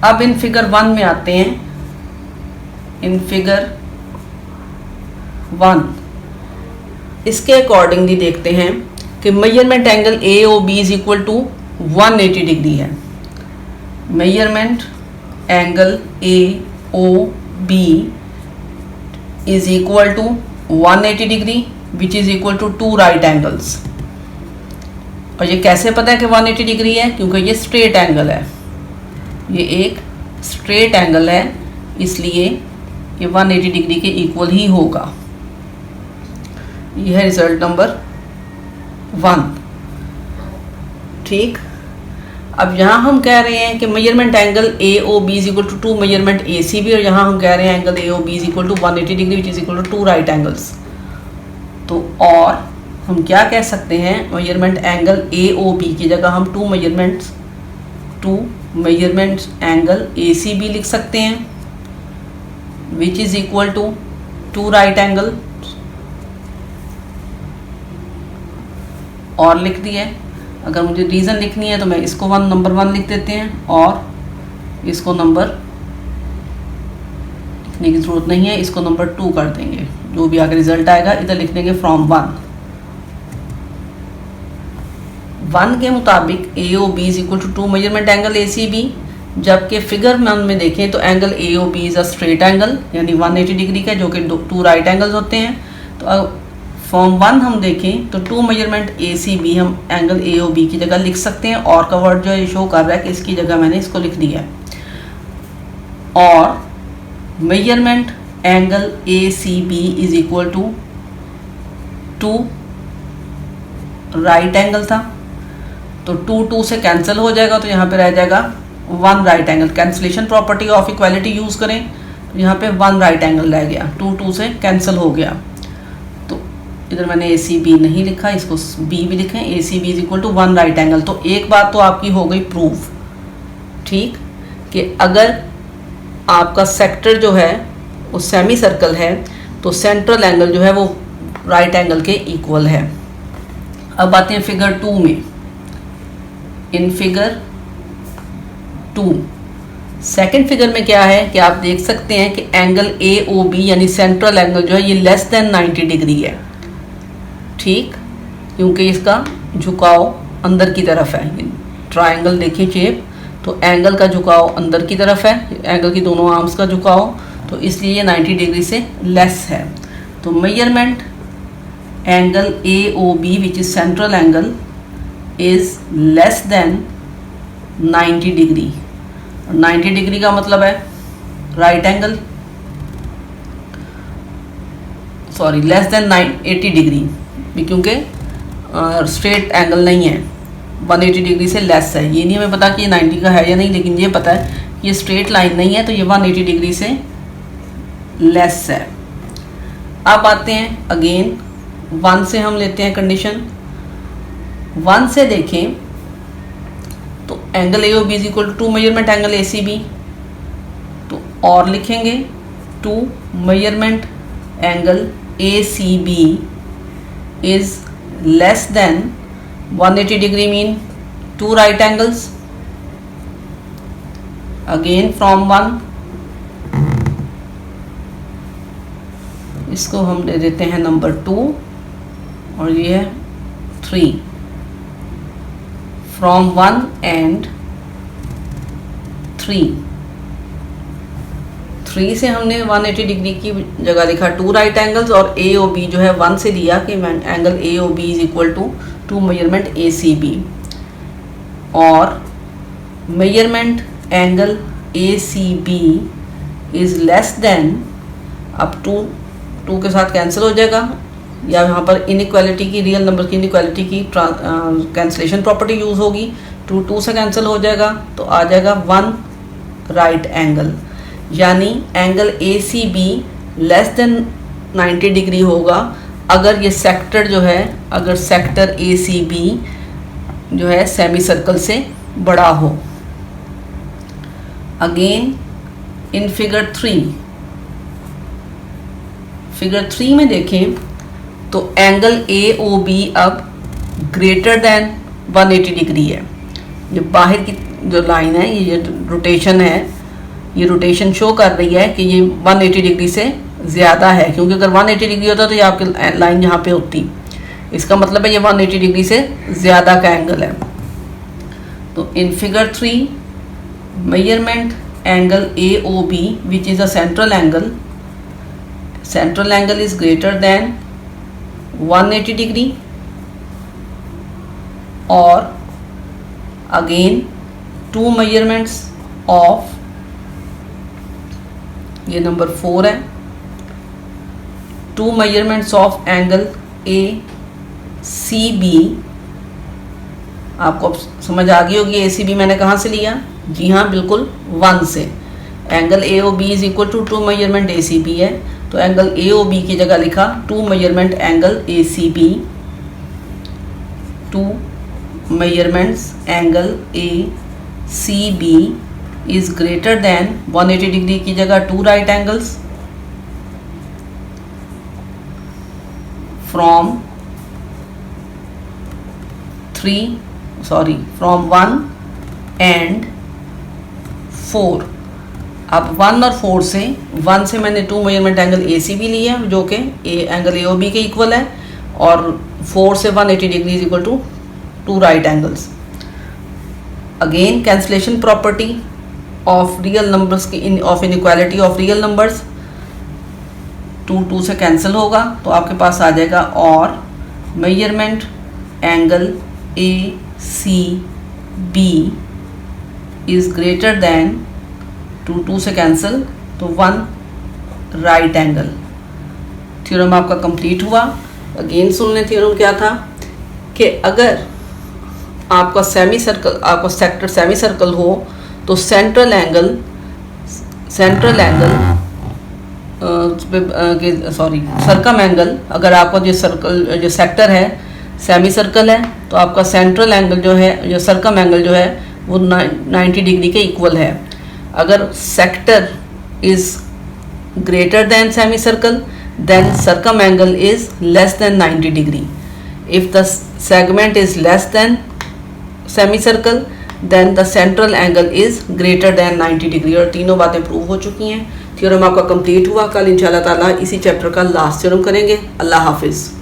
अब in figure 1 में आते हैं। इन फिगर 1 इसके अकॉर्डिंगली देखते हैं कि measurement angle A O B is equal to 180 degree है। Measurement angle A O B is equal to 180 degree which is equal to 2 right angles. और ये कैसे पता है कि 180 डिग्री है? क्योंकि ये स्ट्रेट एंगल है, ये एक स्ट्रेट एंगल है, इसलिए ये 180 डिग्री के इक्वल ही होगा। यह है रिजल्ट नंबर 1। ठीक, अब यहाँ हम कह रहे हैं कि measurement angle A O B is equal to 2 measurement A C B, और यहाँ हम कह रहे हैं angle A O B is equal to 180 degree which is equal to 2 right angles. तो और हम क्या कह सकते हैं, measurement angle A O B की जगह हम 2 measurement angle A C B लिख सकते हैं which is equal to 2 right angle, और लिख दिए। अगर मुझे रीज़न लिखनी है तो मैं इसको नंबर 1 लिख देते हैं और इसको नंबर लिखने की ज़रूरत नहीं है, इसको नंबर 2 कर देंगे। जो भी आगे रिजल्ट आएगा इधर लिख देंगे फ्रॉम 1 के मुताबिक A O B is equal to 2 measurement angle A C B. जबकि फिगर 1 में देखें तो angle A O B is a straight angle, यानी 180 डिग्री का, जो कि 2 राइट एंगल्स होते हैं। तो फॉर्म 1 हम देखें तो 2 मेजरमेंट ए सी बी हम एंगल ए ओ बी की जगह लिख सकते हैं, और का वर्ड जो है शो कर रहा है कि इसकी जगह मैंने इसको लिख दिया है। और measurement angle A C B is equal to 2 right angle था, तो 2 से कैंसिल हो जाएगा, तो यहाँ पे रह जाएगा 1 right angle. Cancellation property of equality use करें तो यहाँ पे 1 राइट एंगल रह गया, 2 से कैंसिल हो गया। तो इधर मैंने ए सी बी नहीं लिखा, इसको बी भी लिखें, A C B is equal to 1 right angle. तो एक बात तो आपकी हो गई प्रूफ, ठीक, कि अगर आपका सेक्टर जो है वो सेमी सर्कल है तो सेंट्रल एंगल जो है वो राइट एंगल के इक्वल है। अब आते हैं फिगर 2 में। इन फिगर 2 सेकेंड फिगर में क्या है कि आप देख सकते हैं कि एंगल ए ओ बी यानी सेंट्रल एंगल जो है ये लेस देन 90 डिग्री है। ठीक, क्योंकि इसका झुकाव अंदर की तरफ है। ट्रायंगल देखिए शेप, तो एंगल का झुकाव अंदर की तरफ है, एंगल की दोनों आर्म्स का झुकाव, तो इसलिए ये 90 डिग्री से लेस है। तो measurement angle A O B which is central angle is less than 90 degree. 90 degree का मतलब है right angle, sorry less than 80 degree, क्योंकि स्ट्रेट एंगल नहीं है, 180 डिग्री से लेस है। ये नहीं हमें पता कि ये 90 का है या नहीं, लेकिन ये पता है कि ये स्ट्रेट लाइन नहीं है, तो ये 180 डिग्री से लेस है। अब आते हैं अगेन 1 से हम लेते हैं कंडीशन। 1 से देखें तो angle A O B is equal to 2 measurement angle A C B, तो और लिखेंगे 2 measurement angle A C B is less than 180 degree mean 2 right angles. Again from 1 इसको हम दे देते हैं नंबर 2 और ये है 3। फ्रॉम 1 एंड 3 से हमने 180 डिग्री की जगह लिखा 2 राइट एंगल्स, और ए ओ बी जो है 1 से लिया कि angle A O B is equal to 2 measurement A C B, और measurement angle A C B is less than, अब 2 के साथ कैंसिल हो जाएगा, या यहाँ पर इनइक्वालिटी की, रियल नंबर की इनइक्वालिटी की कैंसिलेशन प्रॉपर्टी यूज़ होगी, 2 से कैंसिल हो जाएगा, तो आ जाएगा 1 राइट एंगल। यानी angle A C B less than 90 degree होगा अगर ये सेक्टर जो है, अगर सेक्टर ए सी बी जो है सेमी सर्कल से बड़ा हो। अगेन इन फिगर 3 में देखें तो एंगल ए ओ बी अब ग्रेटर देन 180 डिग्री है। ये बाहर की जो लाइन है, ये रोटेशन है, ये रोटेशन शो कर रही है कि ये 180 डिग्री से ज़्यादा है, क्योंकि अगर 180 डिग्री होता तो ये आपकी लाइन यहाँ पे होती। इसका मतलब है ये 180 डिग्री से ज़्यादा का एंगल है। तो in figure 3 measurement angle AOB which is a central angle is greater than 180 degree, और अगेन 2 मेजरमेंट्स ऑफ, ये नंबर 4 है, 2 मेजरमेंट्स ऑफ एंगल ACB। आपको समझ आ गई होगी ACB मैंने कहाँ से लिया? जी हाँ, बिल्कुल 1 से। Angle AOB is equal to 2 measurement ACB है, तो एंगल AOB की जगह लिखा 2 measurement angle ACB। 2 measurements angle ACB is greater than 180 degree की जगह 2 राइट एंगल्स फ्रॉम 1 एंड 4। अब 1 और 4 से, 1 से मैंने 2 मेजरमेंट एंगल ACB लिए हैं जो कि एंगल AOB के इक्वल है, और 4 से 180 degree is equal to 2 right angles. Again cancellation property of real numbers की of inequality of real numbers, 2 से कैंसिल होगा तो आपके पास आ जाएगा और measurement angle ACB is greater then 2 से कैंसिल तो 1 राइट एंगल। थ्योरम आपका कंप्लीट हुआ। अगेन सुन लें थ्योरम क्या था कि अगर आपका सेमी सर्कल, आपका सेक्टर सेमी सर्कल हो तो सेंट्रल एंगल सरकम एंगल, अगर आपका जो सेक्टर है सेमी सर्कल है तो आपका सेंट्रल एंगल जो है, जो सरकम एंगल जो है वो 90 डिग्री के इक्वल है। अगर sector is greater than semicircle then circum angle is less than 90 degree. If the segment is less than semicircle then the central angle is greater than 90 degree. और तीनों बातें prove हो चुकी हैं। Theorem आपका complete हुआ। कल इंशाल्लाह ताला इसी चैप्टर का लास्ट थ्योरम करेंगे। अल्लाह हाफिज़।